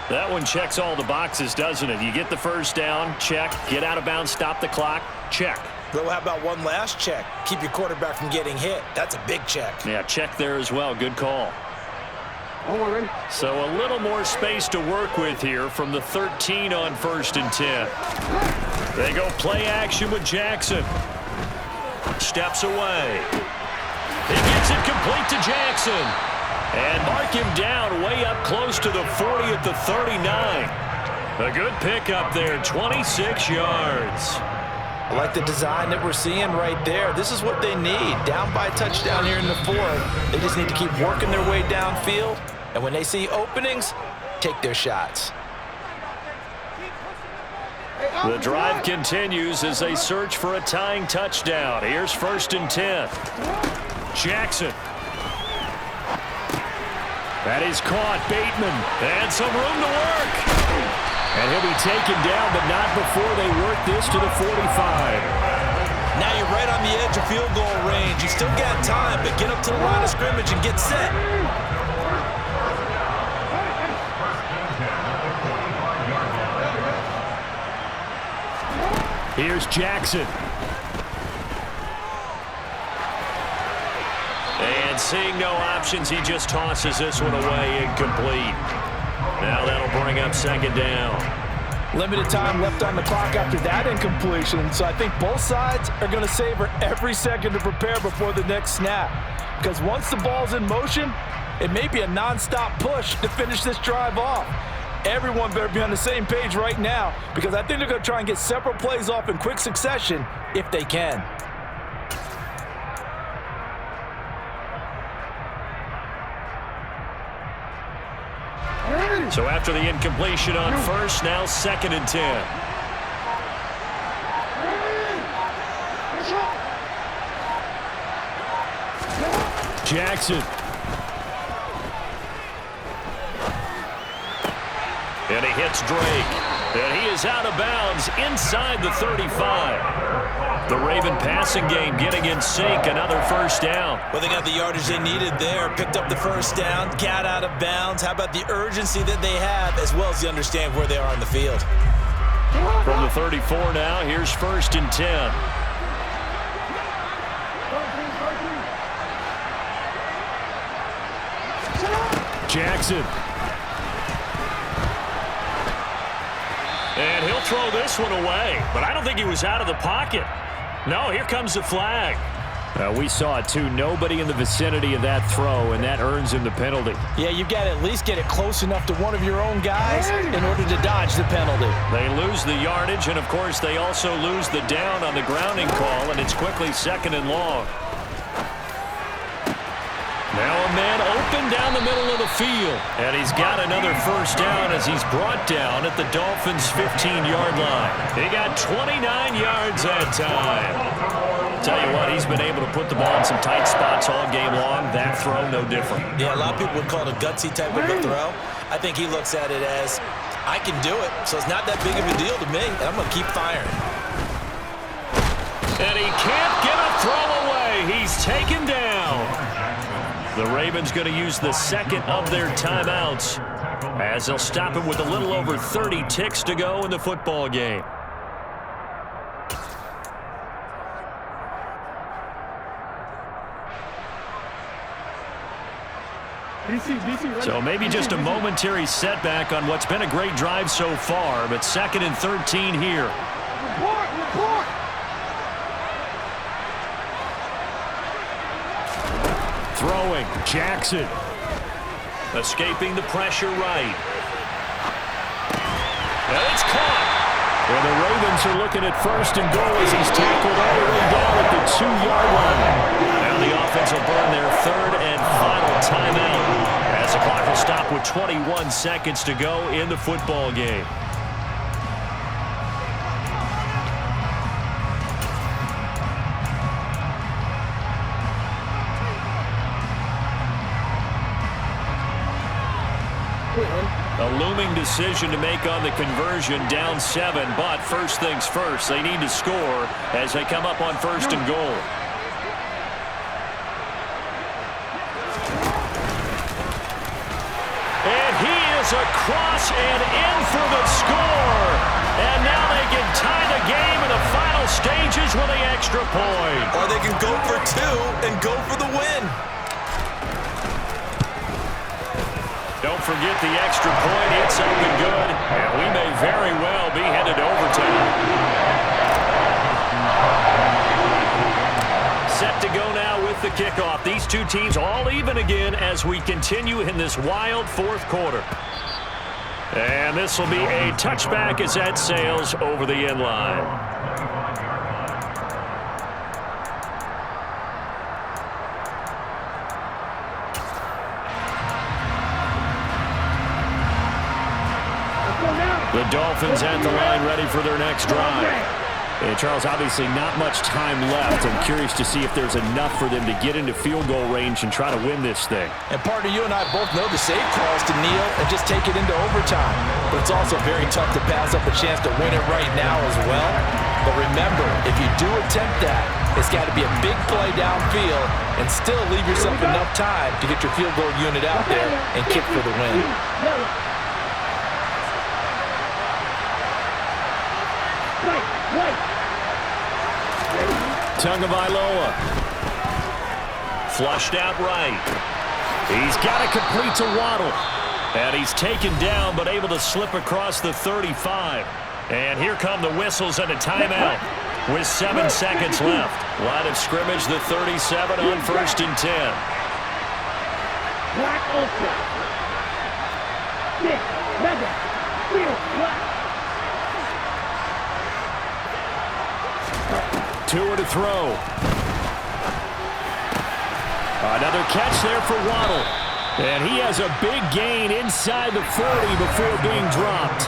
That one checks all the boxes, doesn't it? You get the first down, check. Get out of bounds, stop the clock, check. Well, how about one last check? Keep your quarterback from getting hit. That's a big check. Yeah, check there as well. Good call. So a little more space to work with here from the 13 on 1st and 10. They go play action with Jackson. Steps away. He gets it complete to Jackson. And mark him down way up close to the 40 at the 39. A good pickup there, 26 yards. I like the design that we're seeing right there. This is what they need. Down by a touchdown here in the fourth. They just need to keep working their way downfield. And when they see openings, take their shots. The drive continues as they search for a tying touchdown. Here's 1st and 10. Jackson. That is caught. Bateman. And some room to work. And he'll be taken down, but not before they work this to the 45. Now you're right on the edge of field goal range. You still got time, but get up to the line of scrimmage and get set. Here's Jackson. And seeing no options, he just tosses this one away, incomplete. Now that'll bring up 2nd down. Limited time left on the clock after that incompletion, so I think both sides are going to savor every second to prepare before the next snap. Because once the ball's in motion, it may be a non-stop push to finish this drive off. Everyone better be on the same page right now, because I think they're going to try and get several plays off in quick succession if they can. So after the incompletion on 1st, now 2nd and 10. Jackson. And he hits Drake. And he is out of bounds inside the 35. The Raven passing game getting in sync. Another 1st down. Well, they got the yardage they needed there. Picked up the 1st down. Got out of bounds. How about the urgency that they have, as well as they understand where they are on the field. From the 34 now, here's 1st and 10. Jackson. And he'll throw this one away, but I don't think he was out of the pocket. No, here comes the flag. We saw it too. Nobody in the vicinity of that throw, and that earns him the penalty. Yeah, you've got to at least get it close enough to one of your own guys in order to dodge the penalty. They lose the yardage, and of course they also lose the down on the grounding call, and it's quickly 2nd and long. Now a man open down the middle of the field. And he's got another 1st down as he's brought down at the Dolphins' 15-yard line. He got 29 yards that time. Tell you what, he's been able to put the ball in some tight spots all game long. That throw, no different. Yeah, a lot of people would call it a gutsy type of a throw. I think he looks at it as, I can do it, so it's not that big of a deal to me, and I'm going to keep firing. And he can't get a throw away. He's taken down. The Ravens going to use the 2nd of their timeouts as they'll stop him with a little over 30 ticks to go in the football game. So maybe just a momentary setback on what's been a great drive so far, but 2nd and 13 here. Report! Throwing, Jackson. Escaping the pressure right. And it's caught. And the Ravens are looking at 1st and goal as he's tackled all the way down at the 2-yard line. Now the offense will burn their 3rd and final timeout as the clock will stop with 21 seconds to go in the football game. A looming decision to make on the conversion, down 7, but first things first, they need to score as they come up on 1st and goal. And he is across and in for the score. And now they can tie the game in the final stages with the extra point. Or they can go for 2 and go for the win. Don't forget the extra point. It's up and good. And we may very well be headed to overtime. Set to go now with the kickoff. These two teams all even again as we continue in this wild 4th quarter. And this will be a touchback as that sails over the end line. The Dolphins at the line ready for their next drive. And Charles, obviously not much time left. I'm curious to see if there's enough for them to get into field goal range and try to win this thing. And partner, you and I both know the safe call is to kneel and just take it into overtime. But it's also very tough to pass up a chance to win it right now as well. But remember, if you do attempt that, it's got to be a big play downfield and still leave yourself enough time to get your field goal unit out there and kick for the win. Tagovailoa. Flushed out right. He's got it complete to Waddle. And he's taken down but able to slip across the 35. And here come the whistles and a timeout with 7 seconds left. Line of scrimmage, the 37 on 1st and 10. Black Ulster. 6, Mega, Field, Black. 2 to throw. Another catch there for Waddle. And he has a big gain inside the 40 before being dropped.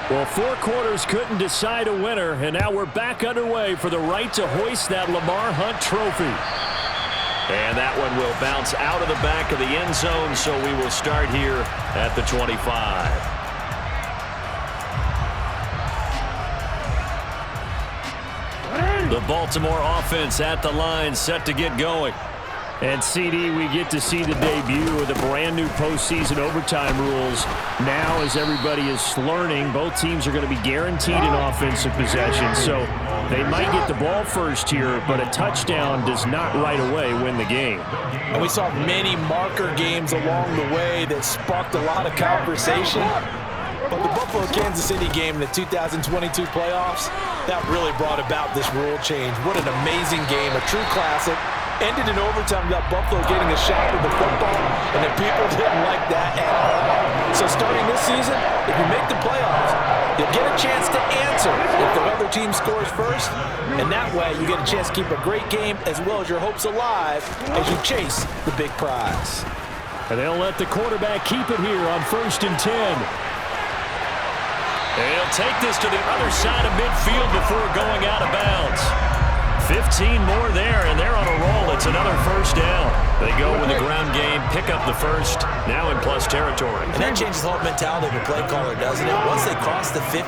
Well, 4 quarters couldn't decide a winner, and now we're back underway for the right to hoist that Lamar Hunt trophy. And that one will bounce out of the back of the end zone, so we will start here at the 25. The Baltimore offense at the line, set to get going. And, CD, we get to see the debut of the brand-new postseason overtime rules. Now, as everybody is learning, both teams are going to be guaranteed an offensive possession. So they might get the ball first here, but a touchdown does not right away win the game. And we saw many marker games along the way that sparked a lot of conversation. But the Buffalo-Kansas City game in the 2022 playoffs, that really brought about this rule change. What an amazing game, a true classic. Ended in overtime, got Buffalo getting a shot at the football, and the people didn't like that at all. So starting this season, if you make the playoffs, you'll get a chance to answer if the other team scores first, and that way you get a chance to keep a great game as well as your hopes alive as you chase the big prize. And they'll let the quarterback keep it here on 1st and 10. And he'll take this to the other side of midfield before going out of bounds. 15 more there, and they're on a roll. It's another first down. They go with the ground game, pick up the first, now in plus territory. And that changes the whole mentality of a play caller, doesn't it? Once they cross the 50,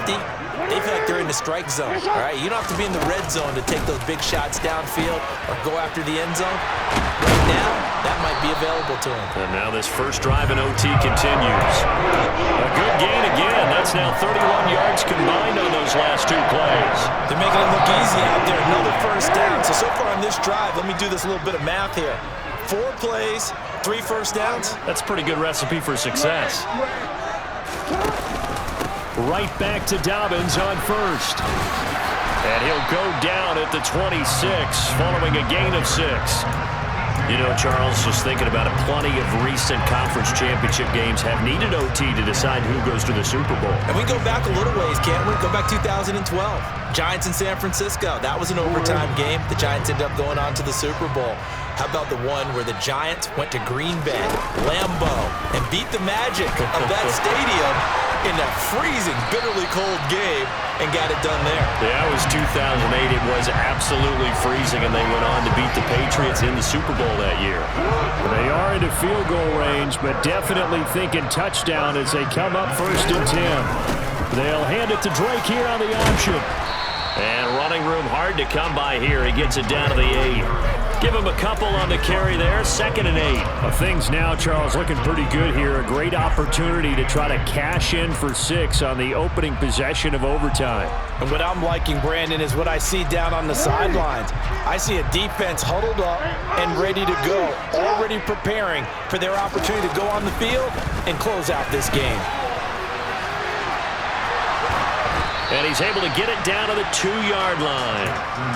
they feel like they're in the strike zone. All right, you don't have to be in the red zone to take those big shots downfield or go after the end zone. Right now, that might be available to them. And now this first drive in OT continues. A good gain again. That's now 31 yards combined on those last 2 plays. They're making it look easy out there. Another first down. So far on this drive, let me do this little bit of math here. 4 plays, 3 first downs. That's a pretty good recipe for success. Right back to Dobbins on first. And he'll go down at the 26 following a gain of 6. You know, Charles, just thinking about it, plenty of recent conference championship games have needed OT to decide who goes to the Super Bowl. And we go back a little ways, can't we? Go back 2012. Giants in San Francisco. That was an overtime game. The Giants ended up going on to the Super Bowl. How about the one where the Giants went to Green Bay, Lambeau, and beat the Magic of that stadium in that freezing, bitterly cold game and got it done there. Yeah, it was 2008. It was absolutely freezing, and they went on to beat the Patriots in the Super Bowl that year. They are into field goal range, but definitely thinking touchdown as they come up 1st and 10. They'll hand it to Drake here on the option. And running room hard to come by here. He gets it down to the 8. Give him a couple on the carry there. 2nd and 8. Well, things now, Charles, looking pretty good here. A great opportunity to try to cash in for 6 on the opening possession of overtime. And what I'm liking, Brandon, is what I see down on the sidelines. I see a defense huddled up and ready to go, already preparing for their opportunity to go on the field and close out this game. And he's able to get it down to the 2-yard line.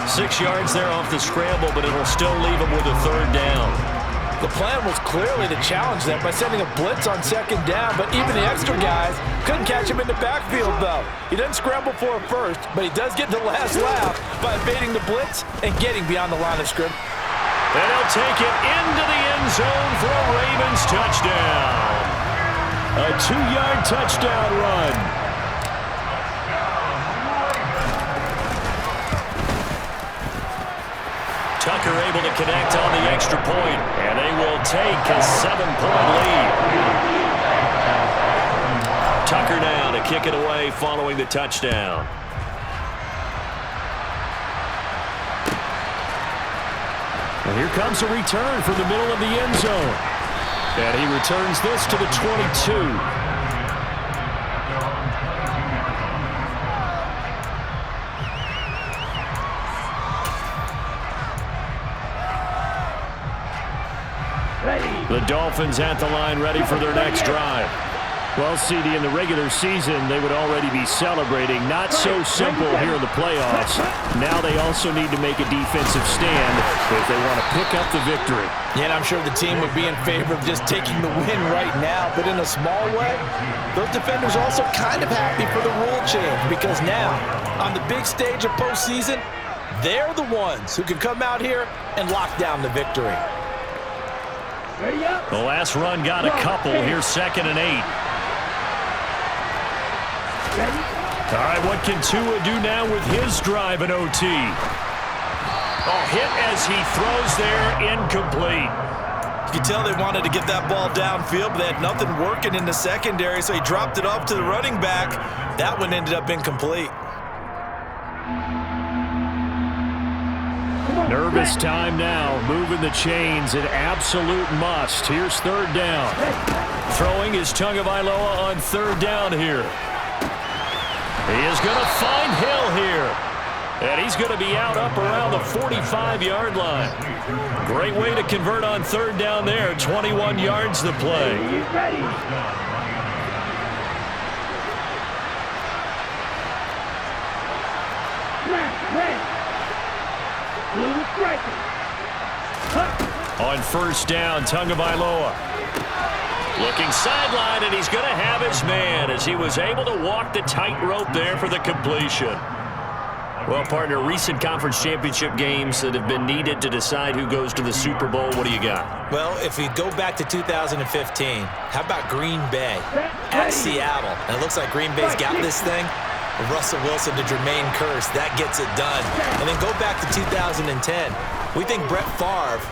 6 yards there off the scramble, but it'll still leave him with a 3rd down. The plan was clearly to challenge them by sending a blitz on second down, but even the extra guys couldn't catch him in the backfield, though. He doesn't scramble for a first, but he does get the last laugh by evading the blitz and getting beyond the line of scrimmage. And he'll take it into the end zone for a Ravens touchdown. A 2-yard touchdown run. Tucker able to connect on the extra point, and they will take a 7-point lead. Tucker now to kick it away following the touchdown. And here comes a return from the middle of the end zone. And he returns this to the 22. The Dolphins at the line, ready for their next drive. Well, CD, in the regular season, they would already be celebrating. Not so simple here in the playoffs. Now they also need to make a defensive stand if they want to pick up the victory. Yeah, and I'm sure the team would be in favor of just taking the win right now. But in a small way, those defenders are also kind of happy for the rule change, because now, on the big stage of postseason, they're the ones who can come out here and lock down the victory. The last run got a couple. Here's 2nd and 8. All right, what can Tua do now with his drive in OT? Oh, hit as he throws there, incomplete. You can tell they wanted to get that ball downfield, but they had nothing working in the secondary, so he dropped it off to the running back. That one ended up incomplete. Nervous time now, moving the chains, an absolute must. Here's 3rd down. Throwing is Tagovailoa on 3rd down here. He is going to find Hill here. And he's going to be out up around the 45-yard line. Great way to convert on 3rd down there. 21 yards to play. On 1st down, Tagovailoa looking sideline, and he's going to have his man as he was able to walk the tightrope there for the completion. Well, partner, recent conference championship games that have been needed to decide who goes to the Super Bowl, what do you got? Well, if we go back to 2015, how about Green Bay at Seattle? And it looks like Green Bay's got this thing. Russell Wilson to Jermaine Kearse, that gets it done. And then go back to 2010. We think Brett Favre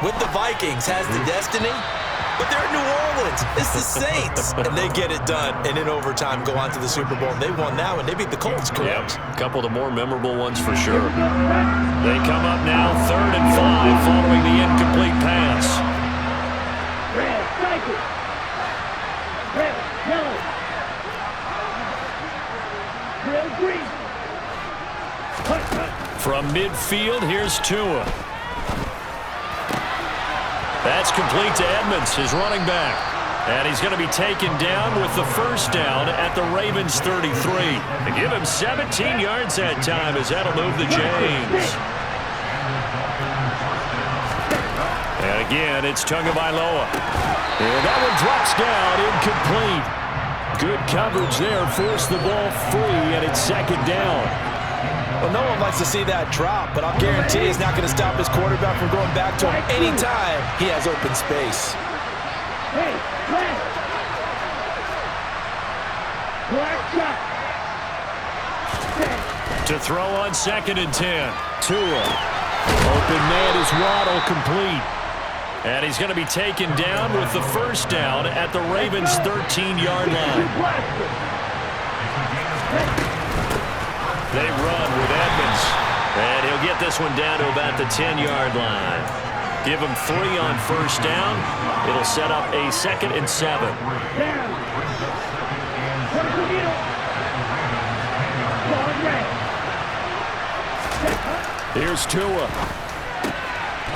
with the Vikings has the destiny, but they're in New Orleans. It's the Saints, and they get it done. And in overtime, go on to the Super Bowl. And they won that one. They beat the Colts, correct? Yep. A couple of the more memorable ones for sure. They come up now 3rd and 5 following the incomplete pass. Red, cycle. Red, yellow. Red, green. From midfield, here's Tua. That's complete to Edmonds, his running back. And he's going to be taken down with the 1st down at the Ravens 33. They give him 17 yards that time as that'll move the chains. And again, it's Tagovailoa. And that one drops down, incomplete. Good coverage there, forced the ball free, and it's 2nd down. Well, no one likes to see that drop, but I'll guarantee he's not going to stop his quarterback from going back to him anytime he has open space. Hey, black. Black shot. To throw on 2nd and 10. Tua. Open man is Waddle, complete. And he's going to be taken down with the 1st down at the Ravens' 13-yard line. They run with Edmonds. And he'll get this one down to about the 10-yard line. Give him 3 on 1st down. It'll set up a 2nd and 7. Here's Tua.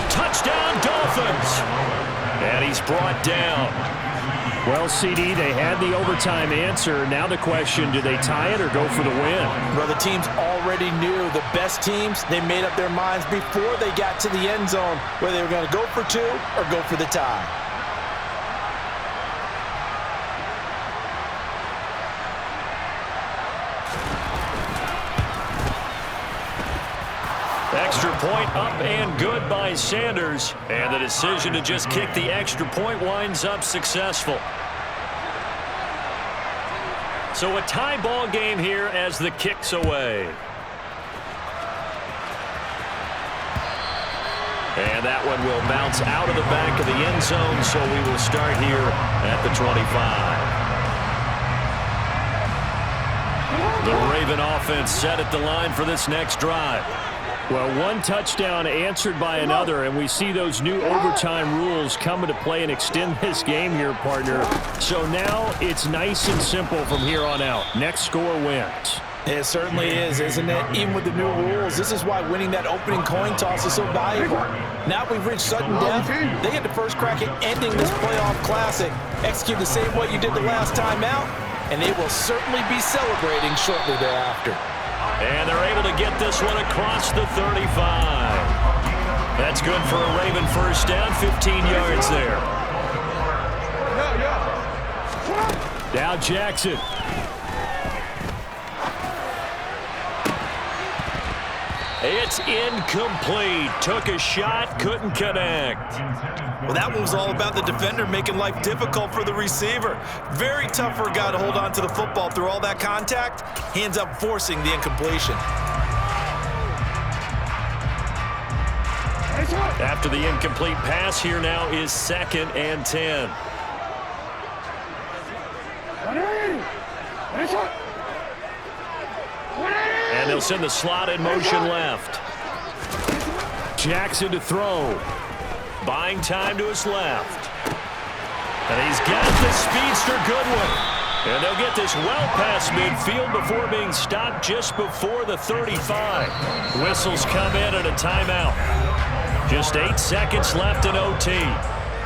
Touchdown, Dolphins. And he's brought down. Well, CD, they had the overtime answer. Now the question, do they tie it or go for the win? Well, the team's already already knew the best teams, they made up their minds before they got to the end zone whether they were going to go for two or go for the tie. Extra point up and good by Sanders. And the decision to just kick the extra point winds up successful. So a tie ball game here as the kick's away. And that one will bounce out of the back of the end zone, so we will start here at the 25. The Raven offense set at the line for this next drive. Well, one touchdown answered by another, and we see those new overtime rules come into play and extend this game here, partner. So now it's nice and simple from here on out. Next score wins. It certainly is, isn't it? Even with the new rules, this is why winning that opening coin toss is so valuable. Now we've reached sudden death. They get the first crack at ending this playoff classic. Execute the same way you did the last time out, and they will certainly be celebrating shortly thereafter. And they're able to get this one across the 35. That's good for a Raven first down, 15 yards there. Now Jackson. It's incomplete. Took a shot, couldn't connect. Well, that one was all about the defender making life difficult for the receiver. Very tough for a guy to hold on to the football through all that contact. He ends up forcing the incompletion. After the incomplete pass, here now is 2nd and 10. And they'll send the slot in motion left. Jackson to throw. Buying time to his left. And he's got the speedster Goodwin. And they'll get this well past midfield before being stopped just before the 35. Whistles come in and a timeout. Just 8 seconds left in OT.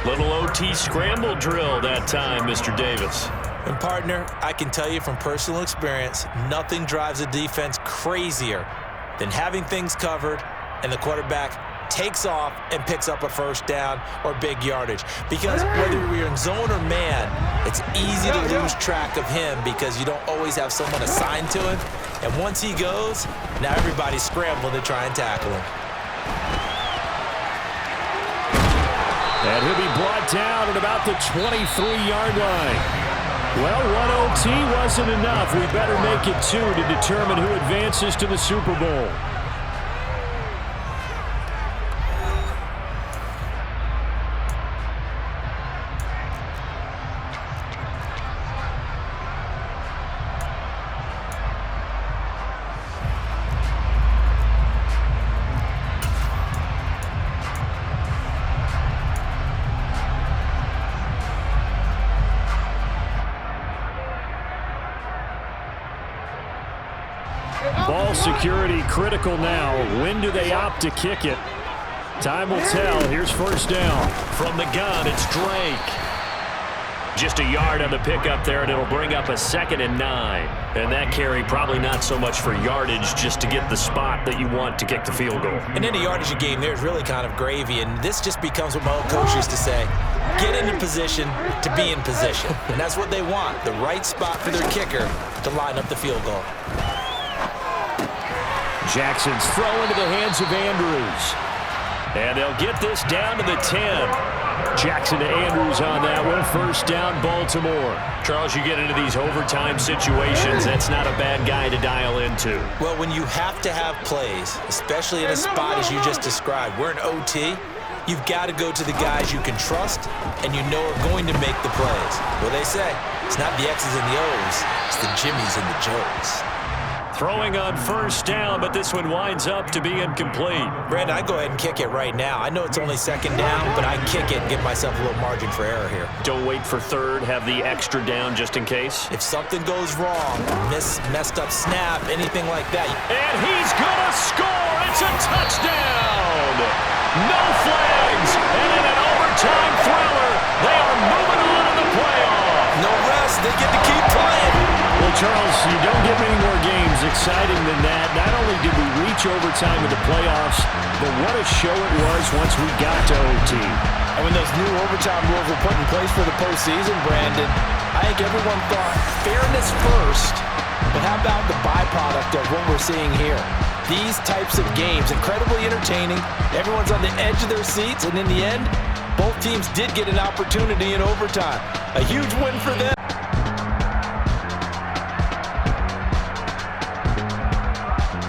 Little OT scramble drill that time, Mr. Davis. And partner, I can tell you from personal experience, nothing drives a defense crazier than having things covered and the quarterback takes off and picks up a first down or big yardage. Because whether you're in zone or man, it's easy to lose track of him because you don't always have someone assigned to him. And once he goes, now everybody's scrambling to try and tackle him. And he'll be brought down at about the 23-yard line. Well, one OT wasn't enough. We better make it 2 to determine who advances to the Super Bowl. Ball security critical now. When do they opt to kick it? Time will tell. Here's first down. From the gun, it's Drake. Just a yard on the pickup there, and it'll bring up a 2nd and 9. And that carry probably not so much for yardage, just to get the spot that you want to kick the field goal. And in a yardage game, there's really kind of gravy, and this just becomes what my old coach used to say. Get into position to be in position. And that's what they want, the right spot for their kicker to line up the field goal. Jackson's throw into the hands of Andrews. And they'll get this down to the 10. Jackson to Andrews on that one. First down, Baltimore. Charles, you get into these overtime situations, that's not a bad guy to dial into. Well, when you have to have plays, especially in a spot as you just described, we're in OT, you've got to go to the guys you can trust and you know are going to make the plays. Well, they say, it's not the X's and the O's, it's the Jimmies and the Joes. Throwing on first down, but this one winds up to be incomplete. Brandon, I'd go ahead and kick it right now. I know it's only 2nd down, but I kick it and give myself a little margin for error here. Don't wait for 3rd, have the extra down just in case. If something goes wrong, messed up snap, anything like that. And he's gonna score! It's a touchdown! No flags! And in an overtime thriller, they are moving on in the playoff! No rest, they get to keep playing. Well, Charles, you don't get many more games exciting than that. Not only much overtime in the playoffs, but what a show it was once we got to OT. And when those new overtime rules were put in place for the postseason, Brandon, I think everyone thought fairness first, but how about the byproduct of what we're seeing here? These types of games, incredibly entertaining. Everyone's on the edge of their seats, and in the end, both teams did get an opportunity in overtime. A huge win for them.